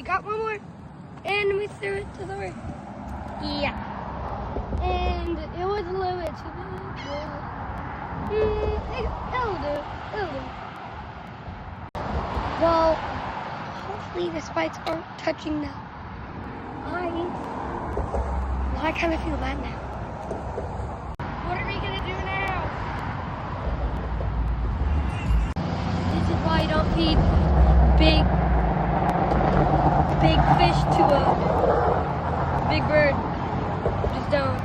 got one more. And we threw it to the right. Yeah. And it was a little bit too big. It'll do. It'll do. Well, hopefully the spikes aren't touching the eyes. Well, I kind of feel bad now. What are we going to do now? This is why you don't feed big fish to a big bird. Just don't.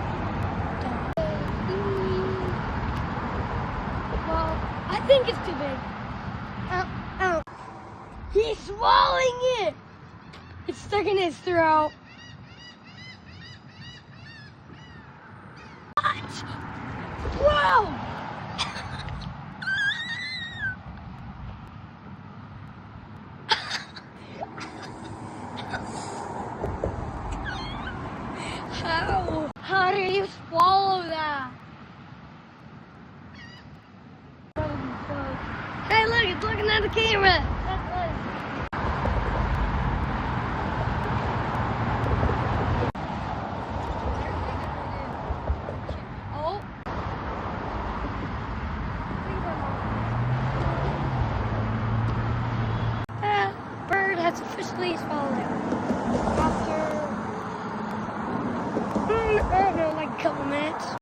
Well, I think it's too big. Oh. He's swallowing it. It's stuck in his throat. What? Whoa! How do you swallow that? Hey, look, it's looking at the camera. Oh. That bird has officially swallowed it. After, I don't know, like a couple minutes.